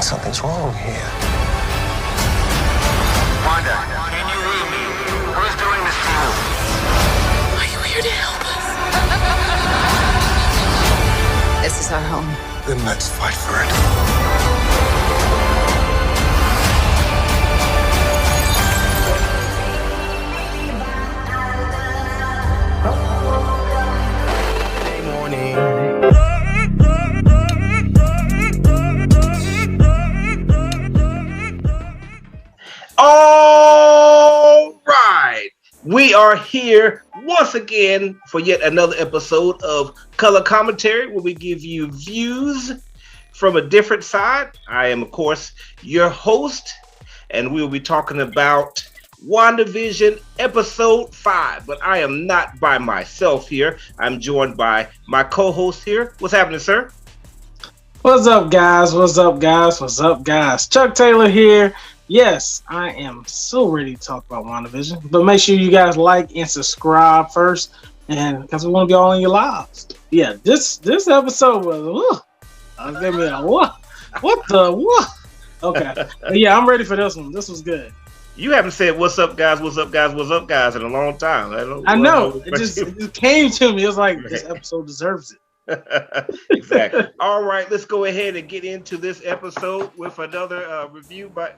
something's wrong here. Wanda, can you read me? Who's doing this to you? Are you here to help us? This is our home. Then let's fight for it. Good morning. All right, we are here once again for yet another episode of Color Commentary, where we give you views from a different side. I am, of course, your host, and we will be talking about WandaVision episode 5. But I am not by myself here. I'm joined by my co-host here. What's happening, sir? What's up, guys? What's up, guys? What's up, guys? Chuck Taylor here. Yes, I am so ready to talk about WandaVision. But make sure you guys like and subscribe first, and because we want to be all in your lives. Yeah, this episode was give me a what the what? Okay, but yeah, I'm ready for this one. This was good. You haven't said "What's up, guys? What's up, guys? What's up, guys?" in a long time. I know. It just came to me. It was like this episode deserves it. Exactly. All right, let's go ahead and get into this episode with another review. But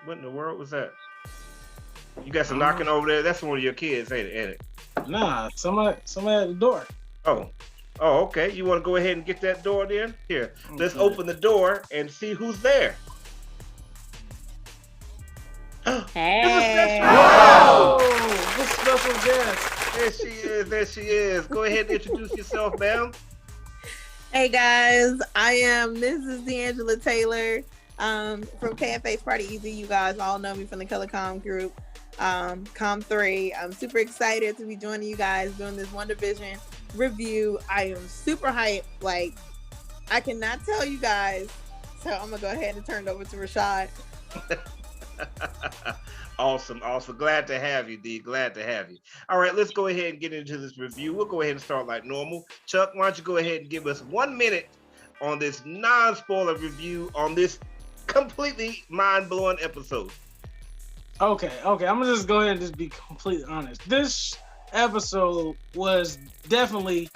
what in the world was that? You got some knocking over there. That's one of your kids, ain't it? Nah, somebody at the door. Oh, okay. You want to go ahead and get that door then? Here, let's open the door and see who's there. Hey. Whoa! This special guest. There she is. Go ahead and introduce yourself, ma'am. Hey guys, I am Mrs. D'Angela Taylor from KFH Party Easy. You guys all know me from the Color Com group, Com3. I'm super excited to be joining you guys doing this WandaVision review. I am super hyped. Like, I cannot tell you guys. So I'm gonna go ahead and turn it over to Rashad. Awesome. Glad to have you, D. Glad to have you. All right, let's go ahead and get into this review. We'll go ahead and start like normal. Chuck, why don't you go ahead and give us 1 minute on this non-spoiler review on this completely mind-blowing episode. Okay. I'm gonna just go ahead and just be completely honest. This episode was definitely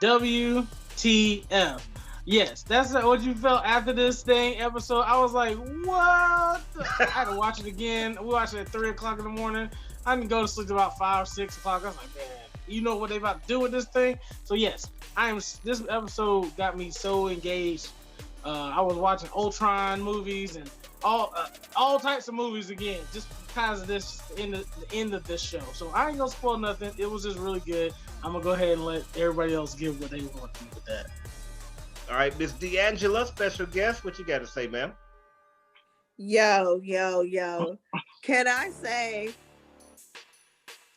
WTF. Yes, that's what you felt after this episode. I was like, what? I had to watch it again. We watched it at 3 o'clock in the morning. I didn't go to sleep about 5, 6 o'clock. I was like, man, you know what they about to do with this thing? So yes, this episode got me so engaged. I was watching Ultron movies and all types of movies again, just because of the end of this show. So I ain't gonna spoil nothing. It was just really good. I'm gonna go ahead and let everybody else give what they want to with that. All right, Miss D'Angela, special guest, what you got to say, ma'am? Yo. Can I say,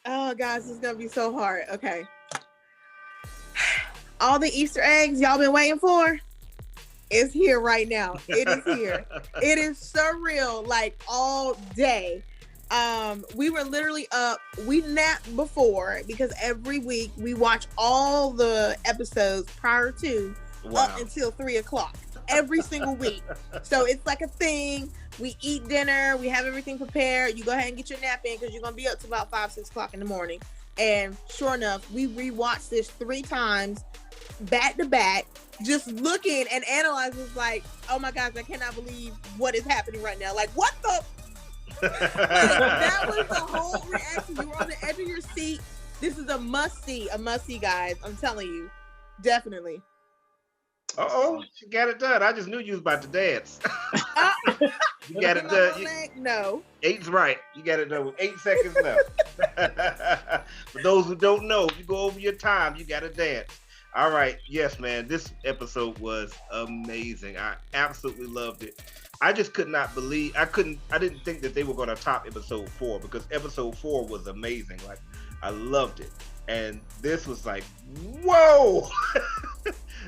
oh guys, this is gonna be so hard. Okay. All the Easter eggs y'all been waiting for is here right now. It is here. It is surreal, like all day. We were literally up. We napped before because every week we watch all the episodes prior to up until 3 o'clock every single week. So it's like a thing. We eat dinner. We have everything prepared. You go ahead and get your nap in because you're going to be up to about 5, 6 o'clock in the morning. And sure enough, we rewatched this 3 times back to back, just looking and analyzing. Like, oh my gosh, I cannot believe what is happening right now. Like, what the? Like, that was the whole reaction. You were on the edge of your seat. This is a must see, guys. I'm telling you. Definitely. She got it done. I just knew you was about to dance. You got it done. No. 8's right. You got it done with 8 seconds left. For those who don't know, if you go over your time, you got to dance. All right. Yes, man. This episode was amazing. I absolutely loved it. I just could not believe, I didn't think that they were going to top episode 4 because episode 4 was amazing. Like, I loved it. And this was like, whoa!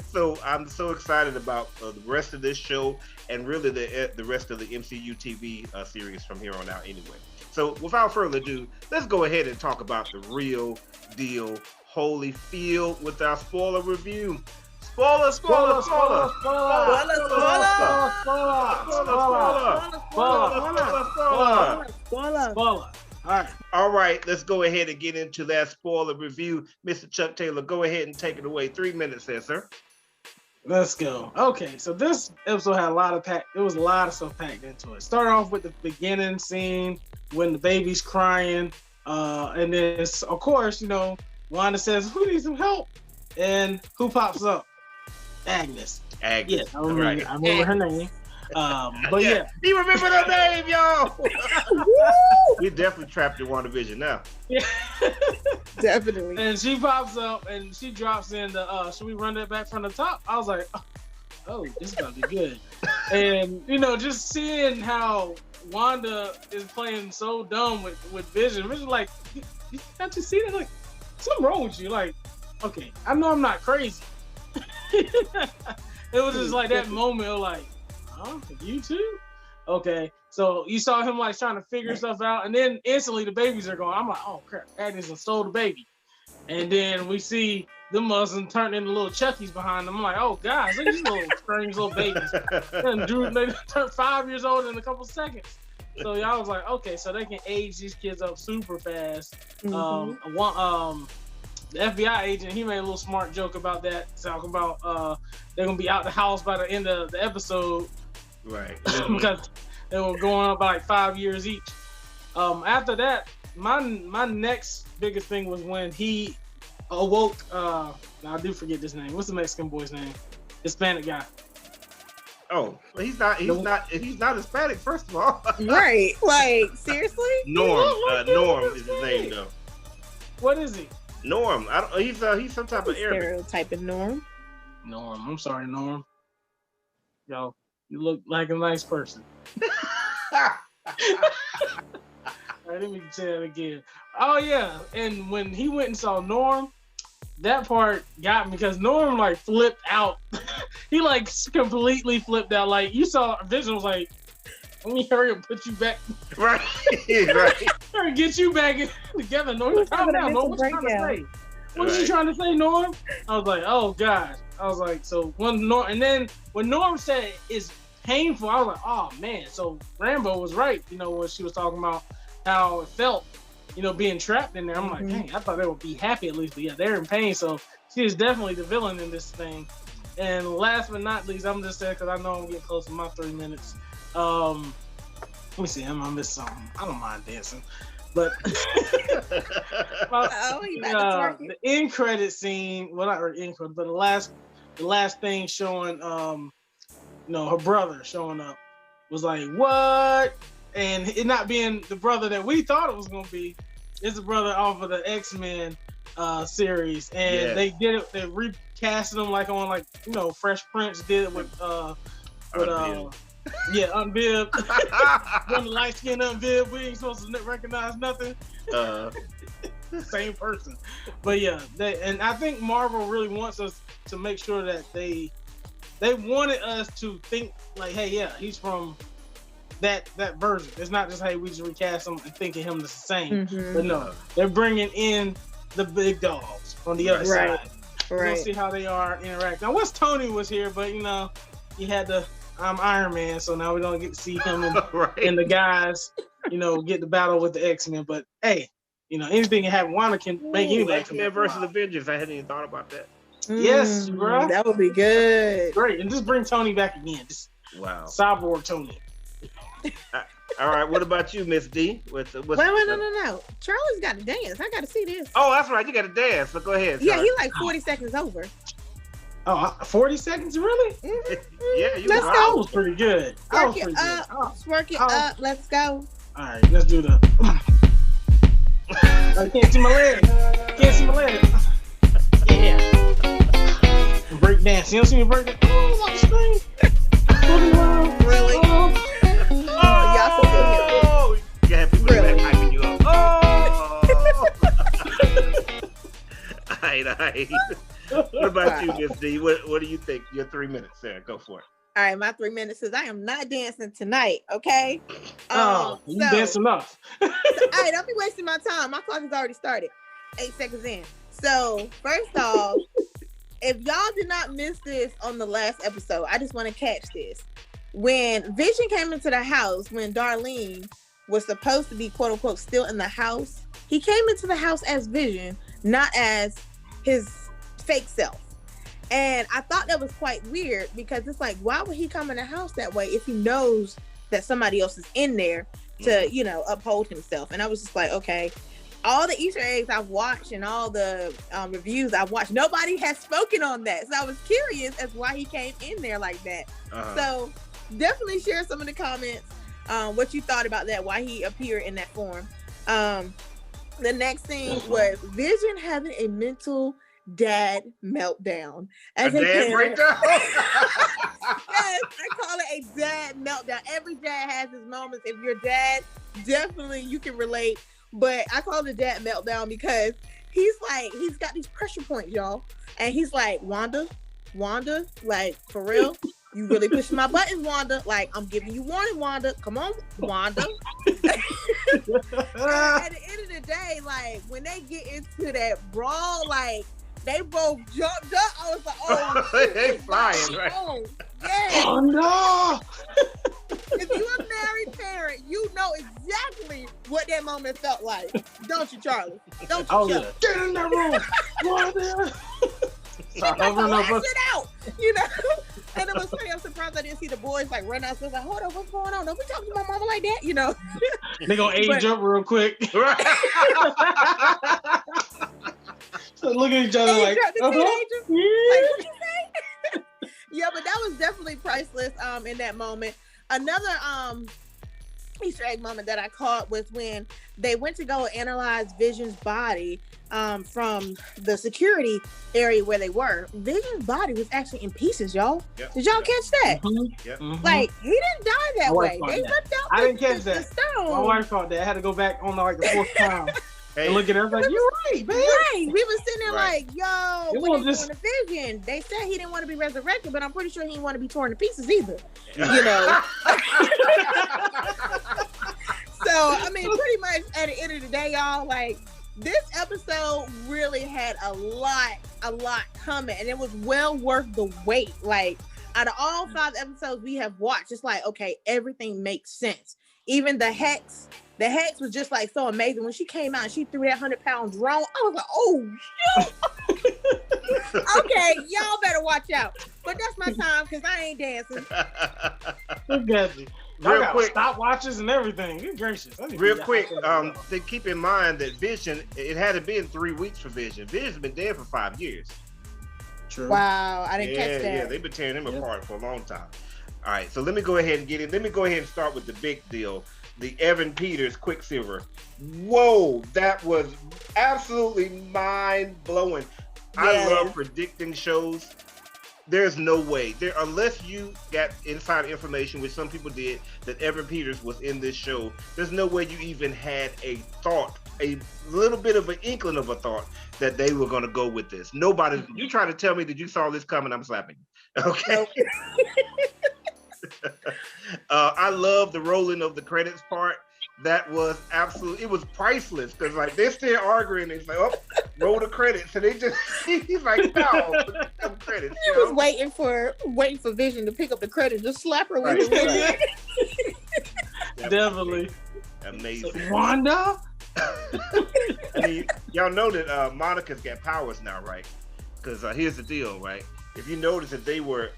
So I'm so excited about the rest of this show and really the rest of the MCU TV series from here on out anyway. So without further ado, let's go ahead and talk about the real deal Holyfield with our spoiler review. Spoiler. Spoiler. All right, let's go ahead and get into that spoiler review. Mr. Chuck Taylor, go ahead and take it away. 3 minutes there, sir. Let's go. Okay, so this episode had a lot of stuff packed into it. Start off with the beginning scene when the baby's crying, and then of course, Wanda says, "Who needs some help?" And who pops up? Agnes. Yeah, I remember her name. But yeah, he remembered her name, y'all. We definitely trapped in WandaVision now. Yeah, definitely. And she pops up and she drops in the. Should we run that back from the top? I was like, oh, this is gonna be good. And just seeing how Wanda is playing so dumb with Vision. Vision like, can't you see that? Like, something wrong with you? Like, okay, I know I'm not crazy. It was just like that moment of like, huh? You too? Okay. So you saw him like trying to figure stuff out, and then instantly the babies are going. I'm like, oh crap, Agnes stole the baby. And then we see the Muslims turn into little Chuckies behind them. I'm like, oh guys, look at these little strange little babies. And they turned 5 years old in a couple seconds. So y'all was like, okay, so they can age these kids up super fast. Mm-hmm. The FBI agent, he made a little smart joke about that, talking about they're gonna be out the house by the end of the episode, right? Because they were going up by like 5 years each. After that, my next biggest thing was when he awoke. Now I do forget this name. What's the Mexican boy's name? Hispanic guy. Oh, well, he's not Hispanic. First of all, right? Like seriously? Norm is his name though. What is he? Norm. I don't. He's some type of Arabic. Stereotyping Norm. Norm. I'm sorry, Norm. Yo, you look like a nice person. All right, let me say that again. Oh yeah, and when he went and saw Norm, that part got me because Norm like flipped out. He like completely flipped out. Like you saw Vision was like, let me hurry and put you back. Right. Right. Hurry, get you back together, Norm. Calm down, Norm. What you trying to say? What was you trying to say, Norm? I was like, oh gosh. I was like, so when Norm, and then when Norm said it's painful, I was like, oh man. So Rambo was right, when she was talking about how it felt, being trapped in there. I'm like, dang, I thought they would be happy at least, but yeah, they're in pain. So she is definitely the villain in this thing. And last but not least, I'm just saying because I know I'm getting close to my 3 minutes. Let me see, I'm gonna miss something. I don't mind dancing, but the end credit scene. Well, not really end credit, but the last thing showing, her brother showing up was like, what? And it not being the brother that we thought it was gonna be. It's the brother off of the X-Men series, and they did it. They recasted him like on Fresh Prince did it with Unbibbed. One light skinned Unbibbed. We ain't supposed to recognize nothing. Same person, but yeah, and I think Marvel really wants us to make sure that they wanted us to think like, hey, yeah, he's from that version. It's not just, hey, we just recast him and thinking him the same. But no, they're bringing in the big dogs on the other side. We'll see how they are interacting. Now, Tony was here, but he had the I'm Iron Man, so now we don't get to see him and the guys, get the battle with the X-Men. But hey, anything can happen. Wanda can make anybody. X-Men versus Avengers. I hadn't even thought about that. Yes, bro. That would be good. Great, and just bring Tony back again. Just Cyborg Tony. All right, what about you, Miss D? Wait, no. Charlie's got to dance. I got to see this. Oh, that's right. You got to dance. So go ahead. Yeah, he like 40 seconds over. Oh, 40 seconds, really? Yeah, let's go. That was pretty good. Twerk it up. Twerk it up. Let's go. All right, let's do the. I can't see my leg. Yeah. Break dance. You don't see me break it? Oh, on the screen. Really? Y'all so good. Yeah, people really hyping you up. All right. What about you, Miss D? What do you think? Your 3 minutes, Sarah. Go for it. All right, my 3 minutes is I am not dancing tonight, okay? You dance enough. All right, don't be wasting my time. My clock has already started. 8 seconds in. So, first off, if y'all did not miss this on the last episode, I just want to catch this. When Vision came into the house, when Darlene was supposed to be quote unquote still in the house, he came into the house as Vision, not as his fake self. And I thought that was quite weird because it's like, why would he come in the house that way if he knows that somebody else is in there to, you know, uphold himself? And I was just like, okay. All the Easter eggs I've watched and all the reviews I've watched, nobody has spoken on that. So I was curious as why he came in there like that. So definitely share some of the comments, what you thought about that, why he appeared in that form. The next thing was Vision having a mental dad meltdown. As a dad breakdown? Yes, I call it a dad meltdown. Every dad has his moments. If you're a dad, definitely you can relate. But I call it a dad meltdown because he's got these pressure points, y'all. And he's like, Wanda, like, for real? You really pushing my buttons, Wanda. Like, I'm giving you warning, Wanda. Come on, Wanda. At the end of the day, like, when they get into that brawl, like, they both jumped up. I was like, oh, shit, they flying, right? Oh, yeah. Oh, no. If you're a married parent, you know exactly what that moment felt like. Don't you, Charlie? Don't you, Oh, Chuck? yeah. Get in that room. Wanda. Start hovering Lash over. it out, you know? And it was funny. I'm surprised I didn't see the boys like run out. So I was like, hold on, what's going on? Don't be talking to my mama like that, you know? They gonna age up real quick. Right. So look at each other like, the teenager. yeah. Like, what you say? Yeah, but that was definitely priceless in that moment. Another Easter egg moment that I caught was when they went to go analyze Vision's body from the security area where they were. Vision's body was actually in pieces, y'all. Yep. Did y'all catch that? Yep. Like, he didn't die that My way. wife They caught ripped out I the, didn't catch the that. stone. My wife thought that. I had to go back on like the fourth time Hey, and look at it. I was like, you're right, man. Right. We were sitting there Right. like, yo, It when wasn't they just- doing the Vision, they said he didn't want to be resurrected, but I'm pretty sure he didn't want to be torn to pieces either. You know? So, I mean, pretty much at the end of the day, y'all, like, this episode really had a lot coming, and it was well worth the wait. Like, out of all 5 episodes we have watched, it's like, okay, everything makes sense. Even the Hex was just like so amazing. When she came out and she threw that 100-pound drone, I was like, oh, shit. Okay, y'all better watch out. But that's my time because I ain't dancing. Look at you. Real Got quick. stopwatches and everything. Good gracious. I need to Real be quick, out there. to keep in mind that Vision, it had been 3 weeks for Vision. Vision's been dead for 5 years. True. Wow, I didn't catch that. Yeah, they've been tearing him Yeah. apart for a long time. All right, so let me go ahead and get in. Let me go ahead and start with the big deal. The Evan Peters Quicksilver. Whoa, that was absolutely mind-blowing. I Yes. love predicting shows. There's no way, unless you got inside information, which some people did, that Evan Peters was in this show, there's no way you even had a thought, a little bit of an inkling of a thought that they were going to go with this. Nobody, you try to tell me that you saw this coming, I'm slapping you. Okay. I love the rolling of the credits part. That was absolutely, it was priceless because like they're still arguing. It's like, oh, roll the credits, and they just, he's like, no, some credits. He was waiting for Vision to pick up the credit, just slap her with Right. it. Definitely. Amazing. Wanda? I mean, y'all know that Monica's got powers now, right? Because here's the deal, right? If you notice that they were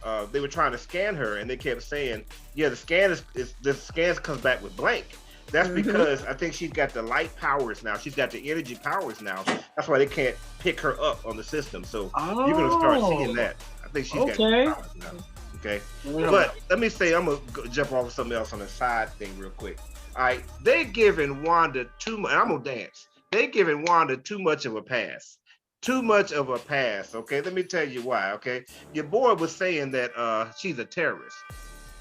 trying to scan her, and they kept saying, "Yeah, the scans comes back with blank." That's because I think she's got the light powers now. She's got the energy powers now. That's why they can't pick her up on the system. So you're gonna start seeing that. I think she's got the powers now. Okay, but let me say, I'm gonna jump off of something else on the side thing real quick. All right, they giving Wanda too much. I'm gonna dance. They giving Wanda too much of a pass. Too much of a pass. Okay, let me tell you why. Okay, your boy was saying that she's a terrorist.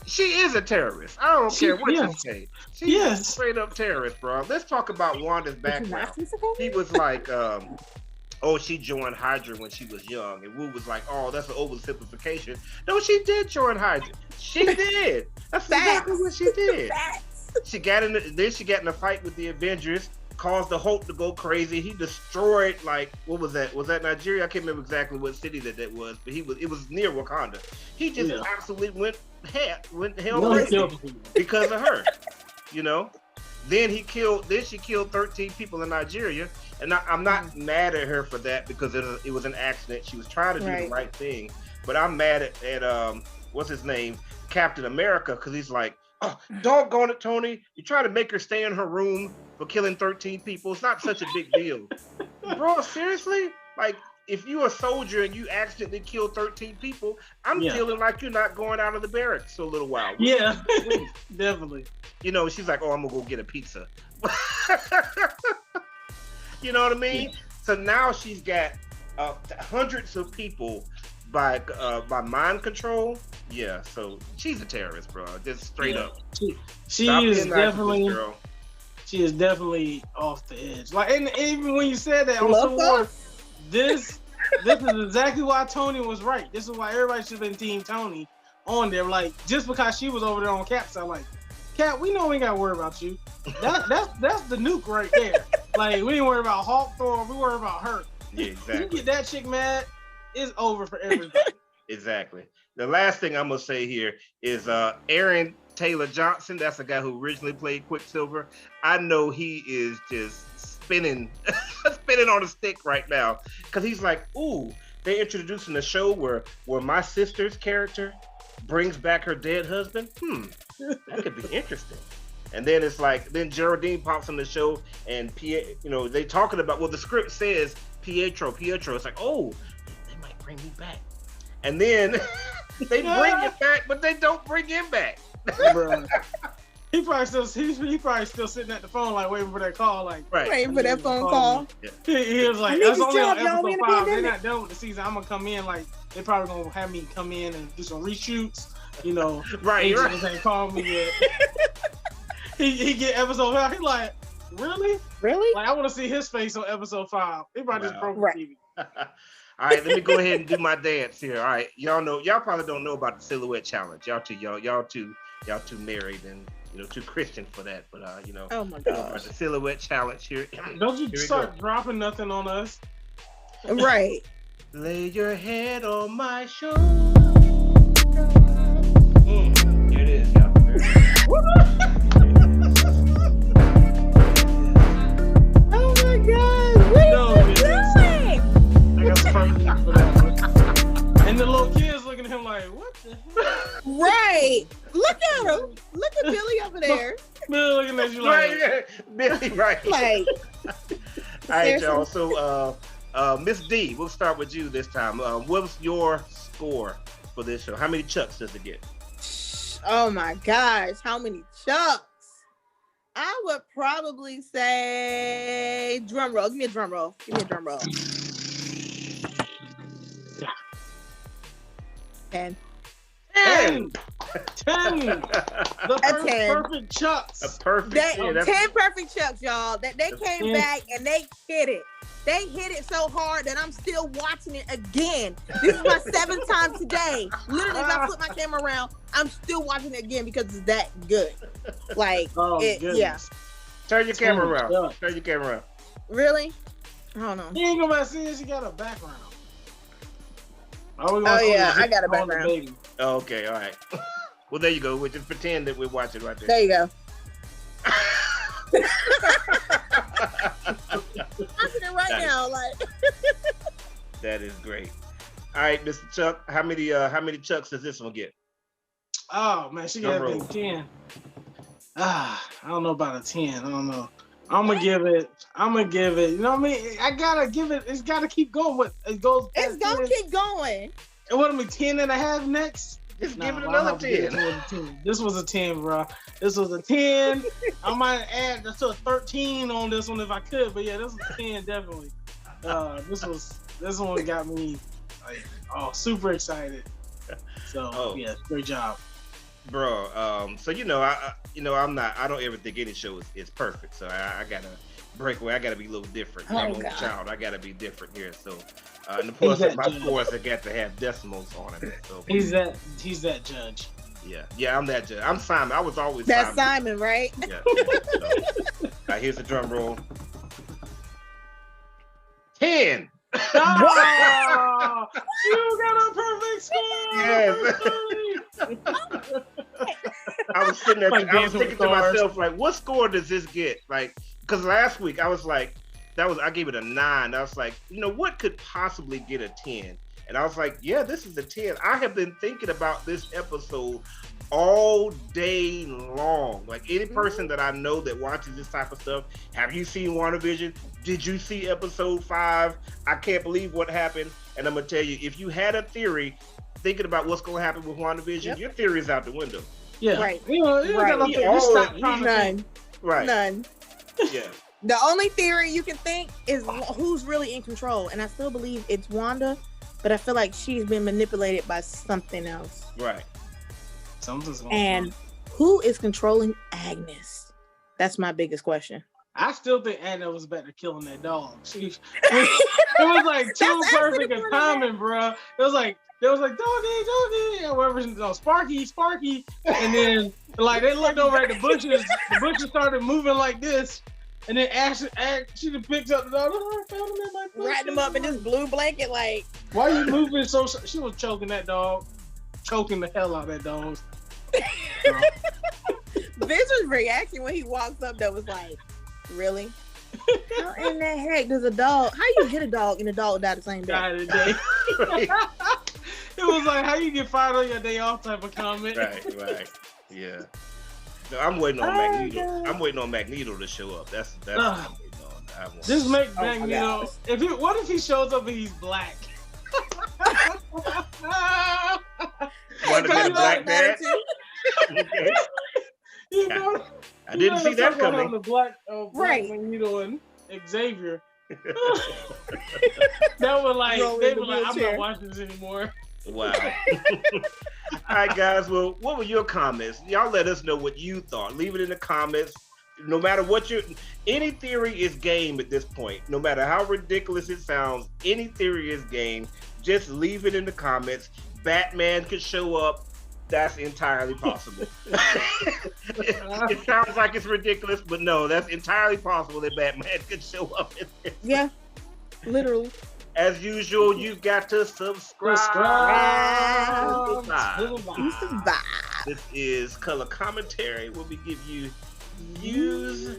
She is a terrorist. I don't care what you say. She's a straight up terrorist, bro. Let's talk about Wanda's background. He was like, oh, she joined Hydra when she was young. And Wu was like, oh, that's an oversimplification. No, she did join Hydra. She did. That's exactly what she did. She got in a fight with the Avengers. caused the Hulk to go crazy. He destroyed, like, what was that? Was that Nigeria? I can't remember exactly what city that was, but it was near Wakanda. He just absolutely went hell crazy because of her. You know. Then she killed 13 people in Nigeria, and I'm not mad at her for that because it was an accident. She was trying to do the right thing, but I'm mad at what's his name, Captain America, because he's like, oh, doggone it, Tony, you try to make her stay in her room for killing 13 people. It's not such a big deal, bro. Seriously, like. If you're a soldier and you accidentally kill 13 people, I'm feeling like you're not going out of the barracks for a little while. Yeah, definitely. You know, she's like, oh, I'm going to go get a pizza. You know what I mean? Yeah. So now she's got hundreds of people by mind control. Yeah, so she's a terrorist, bro. Just straight up. She is definitely... She is definitely off the edge. Like, and even when you said that on Civil War, this is exactly why Tony was right. This is why everybody should have been Team Tony on there. Like, just because she was over there on Cap's side, like, Cap, we know we ain't gotta worry about you. That's the nuke right there. Like, we ain't worry about Hulk, Thor, we worry about her. Yeah, exactly. You get that chick mad, it's over for everybody. Exactly. The last thing I'm gonna say here is Aaron Taylor Johnson. That's the guy who originally played Quicksilver. I know he is just spinning on a stick right now because he's like, ooh, they're introducing a show where my sister's character brings back her dead husband. That could be interesting. And then it's like, then Geraldine pops on the show and they talking about, well, the script says Pietro. It's like, oh, they might bring me back. And then they bring it back, but they don't bring him back. Bro. He probably still sitting at the phone, like waiting for that call, like waiting for that phone call. Yeah. He was like, "That's only on episode 5. They're not done with the season. I'm gonna come in like they probably gonna have me come in and do some reshoots." You know, agents ain't called me yet. he get episode 5. He like, really? Like I want to see his face on episode 5. He probably just broke the TV. All right, let me go ahead and do my dance here. All right, y'all probably don't know about the silhouette challenge. Y'all too married and too Christian for that. But oh my gosh, the silhouette challenge here. Don't you start dropping nothing on us? Right. Lay your head on my shoulder. Here it is, y'all. Oh my God, what are you doing? I got some for that one. And the little kids looking at him like, what the hell? Right. Look at him. Look at Billy over there. Billy looking at you like, Billy, right. Like, all right, y'all. So, Miss D, we'll start with you this time. What's your score for this show? How many chucks does it get? Oh my gosh, how many chucks? I would probably say drum roll. Give me a drum roll. 10. 10. The perfect chucks. A perfect 10 perfect chucks, y'all. That they came back and they hit it. They hit it so hard that I'm still watching it again. This is my 7th time today. Literally, if I flip my camera around, I'm still watching it again because it's that good. Like, yeah. Turn your camera around. Really? I don't know. You ain't gonna see it. She got a background. Oh yeah, I got a background. Okay, all right. Well, there you go. We'll just pretend that we're watching right there. There you go. Watching it right now, like. That is great. All right, Mr. Chuck, how many chucks does this one get? Oh man, she got a 10. I don't know about a 10. I don't know. I'm gonna give it. You know what I mean? I gotta give it. It's gotta keep going. It goes. It's gonna keep going. And what am I 10 and a half next? Just give it another 10. This was a 10, bro. This was a 10. I might add to a 13 on this one if I could, but yeah, this was a 10 definitely. This one got me like super excited. So yeah, great job, bro. So I don't ever think any show is perfect. So I gotta break away. I gotta be a little different. I'm a child. I gotta be different here. So and plus my scores, I got to have decimals on it. So he's that judge. Yeah, I'm that judge. I'm Simon. I was always Simon, right? Yeah. So, here's the drum roll. 10. Oh, you got a perfect score. Yes. I was sitting there, Like I was Dancing thinking with to Stars. myself, like, what score does this get? Like, because last week I was like, I gave it a 9. I was like, what could possibly get a 10? And I was like, yeah, this is a 10. I have been thinking about this episode all day long. Like any person that I know that watches this type of stuff, have you seen WandaVision? Did you see episode 5? I can't believe what happened. And I'm gonna tell you, if you had a theory thinking about what's gonna happen with WandaVision, your theory is out the window. Yeah, Right. You got no theory. Just stop trying to think. None. Right. None. Yeah. The only theory you can think is who's really in control, and I still believe it's Wanda, but I feel like she's been manipulated by something else. Right. Something's going And on. who is controlling Agnes? That's my biggest question. I still think Anna was better killing that dog. It was like too That's perfect actually a timing, bro. It was like doggy, or whatever. No, Sparky, and then like they looked over at the bushes. The bushes started moving like this, and then Ashley she picked up the dog. Oh, I found him in my bush. Wrapped him up in this blue blanket, like. Why you moving so? She was choking that dog, choking the hell out of that dog. Vision's reaction when he walks up, that was like, really? How in the heck does a dog? How you hit a dog and a dog die the same day? Died of the day. It was like how you get fired on your day off type of comment. Right. Yeah. No, I'm waiting on Magneto. God. I'm waiting on Magneto to show up. That's what I'm waiting on. Just make Oh my Magneto. gosh. What if he shows up and he's black? Want to be the black dad? Okay. You know, I didn't see that coming. The black, Right. Magneto and Xavier. That was like Roll they in the were like, I'm wheelchair. not watching this anymore. Wow. All right, guys. Well, what were your comments? Y'all let us know what you thought. Leave it in the comments. No matter what any theory is game at this point. No matter how ridiculous it sounds, any theory is game. Just leave it in the comments. Batman could show up. That's entirely possible. It sounds like it's ridiculous, but no, that's entirely possible that Batman could show up in this. Yeah, literally. As usual, you've got to subscribe. You survive. This is Color Commentary, where we give you views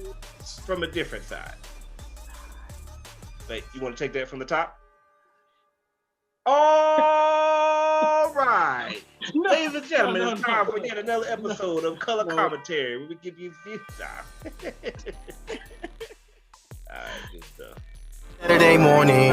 from a different side. Wait, you want to take that from the top? All right. Ladies and gentlemen, it's time for yet another episode of Color Commentary, where we give you views. All right, good stuff. Saturday morning.